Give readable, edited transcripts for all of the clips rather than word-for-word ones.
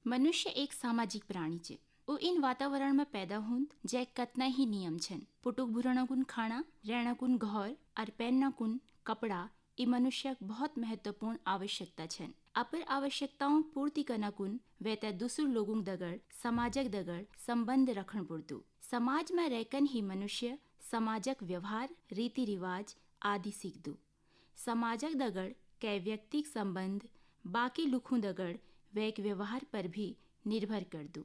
मनुष्य एक सामाजिक प्राणी છે। वो इन वातावरण में पैदा हुन जै कतना ही नियम छन। पुटुक भुरण कुन खाना, रहना कुन घर और पहनना कुन कपड़ा ई मनुष्य बहुत महत्वपूर्ण आवश्यकता छन। अपर आवश्यकताओं पूर्ति करना कुन वेता दूसर लोगों दगड़ समाजक दगड़ संबंध रखन पड़तु। समाज में रहकन ही मनुष्य समाजक व्यवहार, रीति रिवाज आदि सीखदु। समाजक दगड़ कै व्यक्तिक संबंध बाकी लुखों दगड़ वैक व्यवहार पर भी निर्भर कर दू।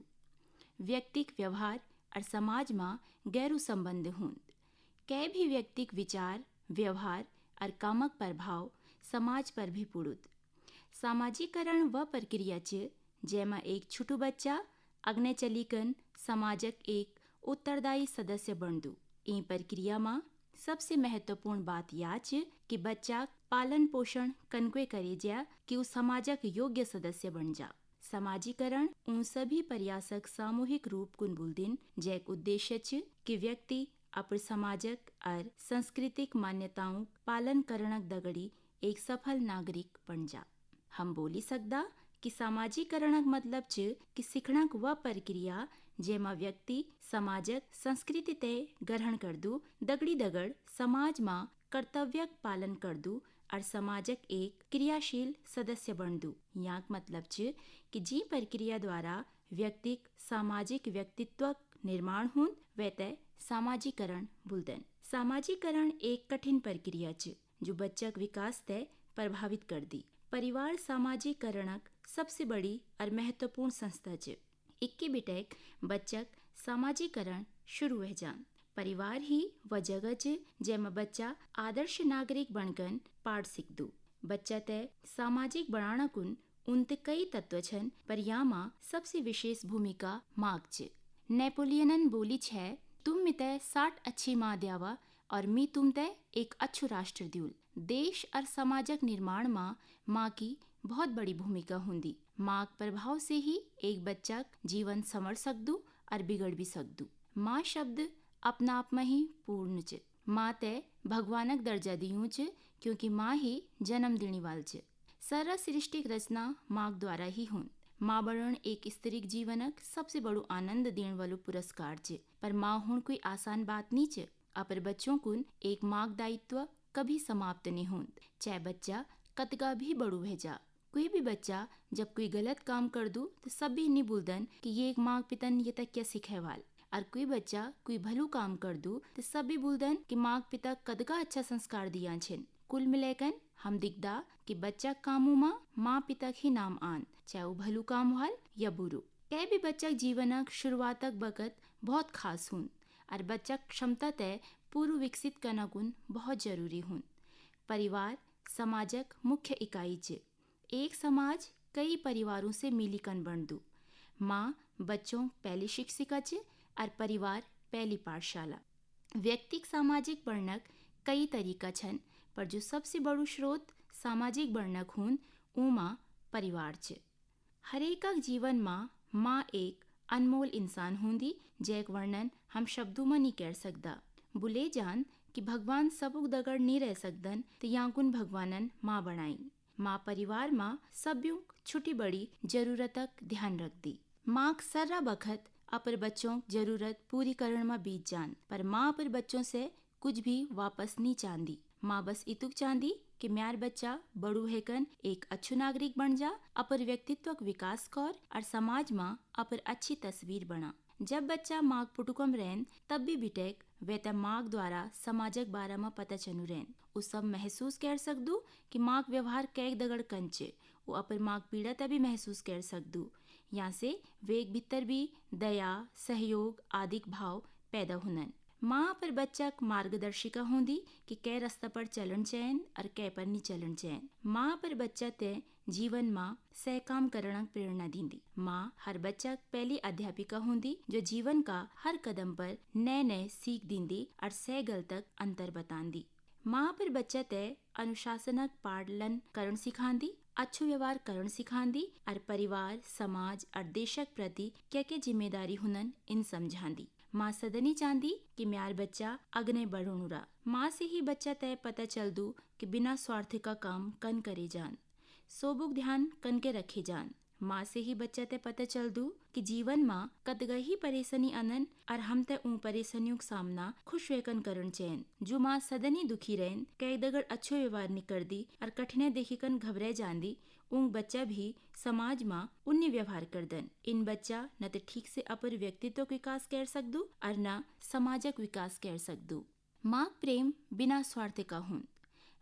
व्यक्तिक व्यवहार और समाज में गैरु संबंध हुंद। कै भी व्यक्तिक विचार, व्यवहार और कामक प्रभाव समाज पर भी पड़ुद। सामाजिकरण वह प्रक्रिया छ जेमा एक छोटू बच्चा अग्ने चलीकन समाजक एक उत्तरदायी सदस्य बनदू। ई प्रक्रिया में सबसे महत्वपूर्ण बात या छ कि बच्चा पालन पोषण कनके करे जा कि वो समाजक योग्य सदस्य बन जा। समाजीकरण उन सभी प्रयासक सामूहिक रूप कुन बुलदिन जैक उद्देश्य छ कि व्यक्ति अपन समाजक और सांस्कृतिक मान्यताओं पालन करणक दगड़ी एक सफल नागरिक बन जा। हम बोली सकदा कि सामाजीकरणक मतलब छ कि सीखणक वह प्रक्रिया जेमा व्यक्ति समाजक संस्कृति तय ग्रहण कर दू, दगड़ी दगड़ समाज में कर्तव्य पालन कर दू और समाजक एक क्रियाशील सदस्य बन दू। यहाँ मतलब छ कि जी प्रक्रिया द्वारा व्यक्तिक सामाजिक व्यक्तित्व निर्माण हुन वैते सामाजीकरण बुलदन। सामाजीकरण एक कठिन प्रक्रिया छ जो बच्चक विकास तय प्रभावित कर दी। परिवार सामाजीकरणक सबसे बड़ी और महत्वपूर्ण संस्था छ। इक्की बिटेक बच्चक सामाजीकरण शुरू हो जान। परिवार ही वह जगह छ जेमा बच्चा आदर्श नागरिक बनकन पाठ सीखदू। बच्चा तय सामाजिक बनाना कुन उनते कई तत्व छन पर यामा सबसे विशेष भूमिका माग छ। नेपोलियन बोली छ, तुम मिते 60 अच्छी माँ द्यावा और मी तुम तय एक अच्छु राष्ट्र द्यूल। देश और समाजक निर्माण में माँ की बहुत बड़ी भूमिका हुंदी। माँ के प्रभाव से ही एक बच्चा जीवन संवर सकदू और बिगड़ भी सकदू। माँ शब्द अपना आप में ही पूर्ण छ। माँ तय भगवानक दर्जा दियूं छ क्योंकि माँ ही जन्म देने वाल छ। सारा सृष्टिक रचना माँ द्वारा ही हुन। माँ बनन एक स्त्रीक जीवनक सबसे बड़ो आनंद देने वालो पुरस्कार छ। पर माँ होन कोई आसान बात नहीं छ। अपर बच्चों कुन एक माँ दायित्व कभी समाप्त नहीं होत, चाहे बच्चा कतगा भी बड़ो है जा। कोई भी बच्चा जब कोई गलत काम कर दू तो सब भी नहीं बोलदन कि ये एक माँ पितन ये तक क्या सिखेवाल। और कोई बच्चा कोई भलू काम कर दू तो सब भी बोलदन कि माँ पिता कदगा अच्छा संस्कार दिया छेन। कुल मिलाकन हम दिखदा कि बच्चा कामों में माँ पिता ही नाम आन, चाहे वो भलू काम हाल या बुरु। कै भी बच्चा जीवनक शुरुआतक बकत बहुत खास हुन और बच्चा क्षमता तय पूर्व विकसित करना गुण बहुत जरूरी हुन। परिवार समाजक मुख्य इकाई छ। एक समाज कई परिवारों से मिलीकन बन दू। माँ बच्चों पहली शिक्षिका छ और परिवार पहली पाठशाला। व्यक्तिक सामाजिक वर्णक कई तरीका छन पर जो सबसे बड़ो स्रोत सामाजिक वर्णक हुन उमा परिवार छ। हरेकक जीवन में माँ एक अनमोल इंसान हुंदी जैक वर्णन हम शब्दों में नहीं कर सकदा। बुले जान कि भगवान सबुक दगड़ नहीं रह सकदन तो यांकुन भगवानन माँ बनाई। माँ परिवार माँ सब्यों छोटी बड़ी जरूरतक ध्यान रख दी। माँ सर्रा बखत अपर बच्चों जरूरत पूरी करण में बीत जान पर माँ अपर बच्चों से कुछ भी वापस नहीं चांदी। माँ बस इतुक चांदी कि म्यार बच्चा बड़ू हेकन एक अच्छु नागरिक बन जा, अपर व्यक्तित्व विकास कर और समाज में अपर अच्छी तस्वीर बना। जब बच्चा माँ पुटुकम रहन तब भी बिटेक वेता माँ द्वारा समाजक बारे में पता चनु रहन। उस सब महसूस कर सकदू कि माँ व्यवहार कैक दगड़ कंचे। वो अपर माँ पीड़ा तभी महसूस कर सकदू। यहाँ से वेग भीतर भी दया सहयोग आदिक भाव पैदा हुनन। माँ पर बच्चा मार्गदर्शिका होंदी कि कै रास्ता पर चलन चैन और कै पर नहीं चलन चैन। माँ पर बच्चा तय जीवन माँ सह काम करणक प्रेरणा दींदी। माँ हर बच्चा पहली अध्यापिका होंदी जो जीवन का हर कदम पर नए नए सीख दींदी और सह गल तक अंतर बतांदी। माँ पर बच्चा तय अनुशासनक पालन करण सिखांदी, अच्छु व्यवहार करण सिखांदी और परिवार समाज और देशक प्रति क्या क्या जिम्मेदारी हुनन इन समझांदी। माँ सदनी चांदी कि म्यार बच्चा अग्ने बढ़ोनुरा। माँ से ही बच्चा तय पता चल दू कि बिना स्वार्थ का काम कन करे जान, सोबुक ध्यान कन के रखे जान। माँ से ही बच्चा ते पता चल दू कि जीवन माँ कतगही परेशानी अनन और हम ते उन परेशानियों का सामना खुश वेकन करन चैन। जो माँ सदनी दुखी रहन कई दगड़ अच्छो व्यवहार नहीं कर दी और कठिने देखी कन घबराए जान दी उन बच्चा भी समाज माँ उन्नी व्यवहार कर दन। इन बच्चा न तो ठीक से अपर व्यक्तित्व विकास कर सकदू और न समाजक विकास कर सकदू। माँ प्रेम बिना स्वार्थ का हुन।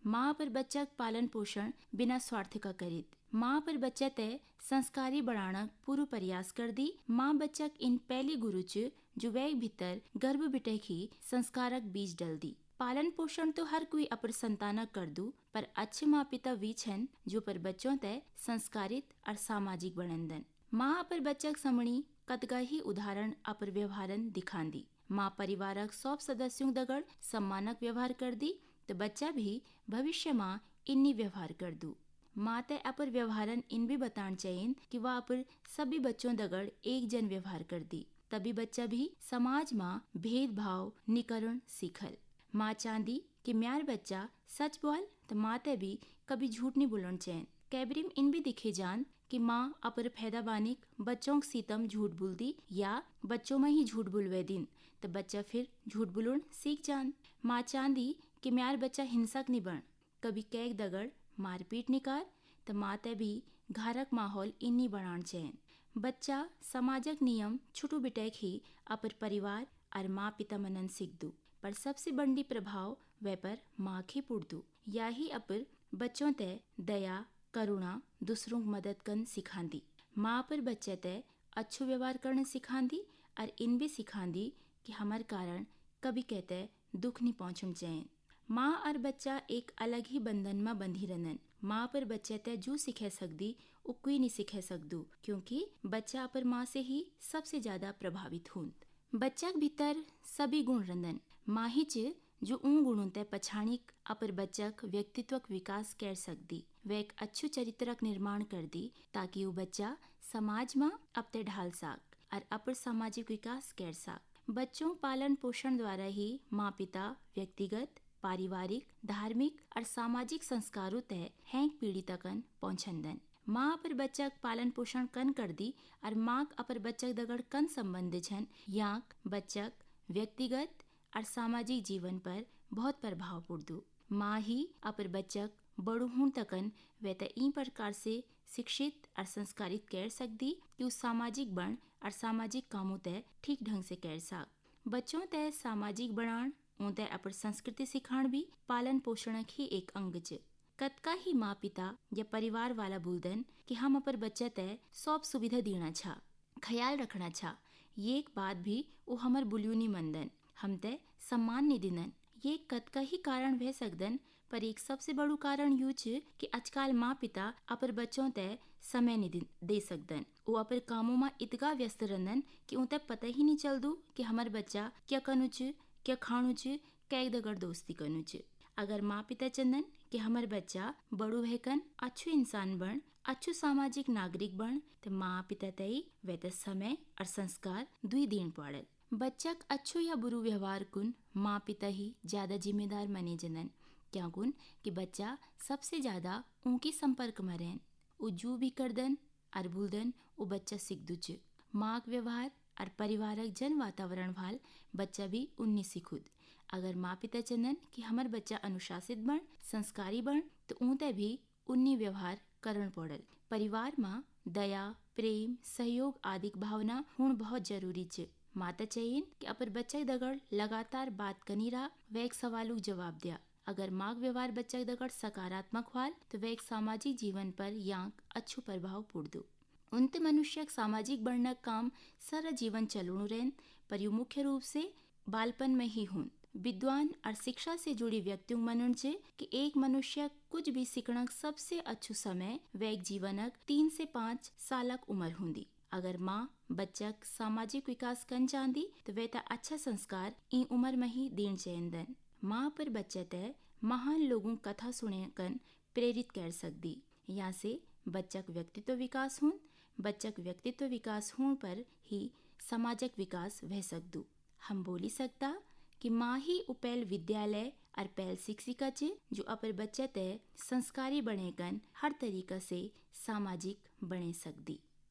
माँ पर बच्चा पालन पोषण बिना स्वार्थ का करित। माँ पर बच्चा तय संस्कारी बढ़ाना पूरा प्रयास कर दी। माँ बच्चा इन पहली गुरु च जो वैग भीतर गर्भ बिटेखी संस्कारक बीज डल दी। पालन पोषण तो हर कोई अपर संतानक कर दू पर अच्छे माँ पिता वी छन जो पर बच्चों तय संस्कारित और सामाजिक बनंदन। माँ अपर बच्चा समणी कतगा ही उदाहरण अपर व्यवहारन दिखान दी। माँ परिवारक सब सदस्यों दगड़ सम्मानक व्यवहार कर दी तो बच्चा भी भविष्य माँ इन्नी व्यवहार कर दू। माँ ते अपर व्यवहारन इन भी बतान चाहिए कि वह अपर सभी बच्चों दगड़ एक जन व्यवहार कर दी तभी बच्चा भी समाज माँ भेदभाव निकरण सीखल। माँ चांदी कि म्यार बच्चा सच बोल तो माँ ते भी कभी झूठ नहीं बोलन चाहिए। कैबरिम इन भी दिखे जान कि माँ अपर फैदा बानिक बच्चों को सीतम झूठ बोल दी या बच्चों में ही झूठ बोलवे दिन तो बच्चा फिर झूठ बोलन सीख जान। माँ चांदी कि म्यार बच्चा हिंसक नहीं बन कभी कैक दगड़ मारपीट निकार तो माँ ते भी घारक माहौल इन्नी बनान चाहिए। बच्चा समाजक नियम छुटू बिटेक ही अपर परिवार और माँ पिता मनन सीख दू पर सबसे बड़ी प्रभाव वे पर माँ की पुड़दू। या ही अपर बच्चों ते दया करुणा दूसरों की मदद करन सिखांदी। माँ पर बच्चे ते अच्छो व्यवहार करना सिखांदी और इन भी सिखांदी कि हमार कारण कभी कहते दुख नहीं पहुँचन चाहिए। माँ और बच्चा एक अलग ही बंधन में बंधी रहन। माँ पर बच्चे ते जो सिखे सकदी वो कोई नहीं सिखे सकदू क्योंकि बच्चा पर माँ से ही सबसे ज्यादा प्रभावित हुन। बच्चा के भीतर सभी गुण रहन। माँ ही च जो उन गुणों ते पछाणिक अपर बच्चक व्यक्तित्व विकास कर सकदी। वे एक अच्छो चरित्रक निर्माण कर दी ताकि वो बच्चा समाज में अपते ढाल साक और अपर सामाजिक विकास कर साक। बच्चों पालन पोषण द्वारा ही माँ पिता व्यक्तिगत पारिवारिक धार्मिक और सामाजिक संस्कारों तय हैंक पीढ़ी तकन पहुँचंदन। माँ अपर बच्चक पालन पोषण कन कर दी और माँ अपर बच्चक दगड़ कन संबंध छन यांक बच्चक व्यक्तिगत और सामाजिक जीवन पर बहुत प्रभाव पुड़दू। माँ ही अपर बच्चक बड़ू हूं तकन वे त ई प्रकार से शिक्षित और संस्कारित कर सकदी कि उस सामाजिक बण और सामाजिक कामों तय ठीक ढंग से कर साक। बच्चों तय सामाजिक बनाण ऊँते अपर संस्कृति सिखाण भी पालन पोषण ही एक अंग च। कतका ही माँ पिता या परिवार वाला बोलदन कि हम अपर बच्चा तय सब सुविधा देना छा ख्याल रखना छा ये एक बात भी वो हमर बुलियूनी मंदन हम तय सम्मान नहीं दिनन। ये कतका ही कारण वह सकदन पर एक सबसे बड़ू कारण यू छ कि आजकल माँ पिता अपर बच्चों तय समय नहीं दे सकदन। वो अपर कामों में इतगा व्यस्त रहन कि उन्हें पता ही नहीं चलदू कि हमार बच्चा क्या कनु छ क्या खाणु छ कै दगड़ दोस्ती कनु छ। अगर माँ पिता चंदन कि हमार बच्चा बड़ू भैकन अच्छो इंसान बन अच्छो सामाजिक नागरिक बन तो माँ पिता तय वे त समय और संस्कार दुई दिन पड़ल। बच्चा अच्छो या बुरू व्यवहार कुन माँ पिता ही ज्यादा जिम्मेदार मने जनन क्या गुन कि बच्चा सबसे ज्यादा उनकी संपर्क में रहन। वो जो भी करदन और भूलदन वो बच्चा सीख दू छ। माँ का व्यवहार और परिवारक जन वातावरण वाल बच्चा भी उन्नी सीखुद। अगर माँ पिता चंदन कि हमार बच्चा अनुशासित बन संस्कारी बन तो ऊँते भी उन्नी व्यवहार करण पड़ल। परिवार में दया प्रेम सहयोग आदि भावना होना बहुत जरूरी छ। माता चाहिए कि अपर बच्चा दगड़ लगातार बात कनी रहा वे एक सवालों जवाब दिया। अगर माँ व्यवहार बच्चा दगड़ सकारात्मक वाल तो वे एक सामाजिक जीवन पर यांक अच्छो प्रभाव पुड़दू। उनते मनुष्य सामाजिक बढ़ना काम सारा जीवन चलुणु रहन पर यू मुख्य रूप से बालपन में ही हुन। विद्वान और शिक्षा से जुड़ी व्यक्तियों मनन छे कि एक मनुष्य कुछ भी सीखना सबसे अच्छो समय वैक जीवनक 3 से 5 सालक उम्र हुंदी। अगर माँ बच्चक सामाजिक विकास कन चांदी तो वे त अच्छा संस्कार ई उम्र में ही देन चेंदन। माँ पर बच्चे तय महान लोगों कथा सुने कन प्रेरित कर सकदी। यहाँ से बच्चक व्यक्तित्व विकास हुन बच्चक व्यक्तित्व विकास होने पर ही समाजक विकास वह सकदू। हम बोली सकता कि माँ ही उपैल विद्यालय और पहल शिक्षिका चे जो अपर बच्चे तय संस्कारी बने कन हर तरीका से सामाजिक बने सकदी।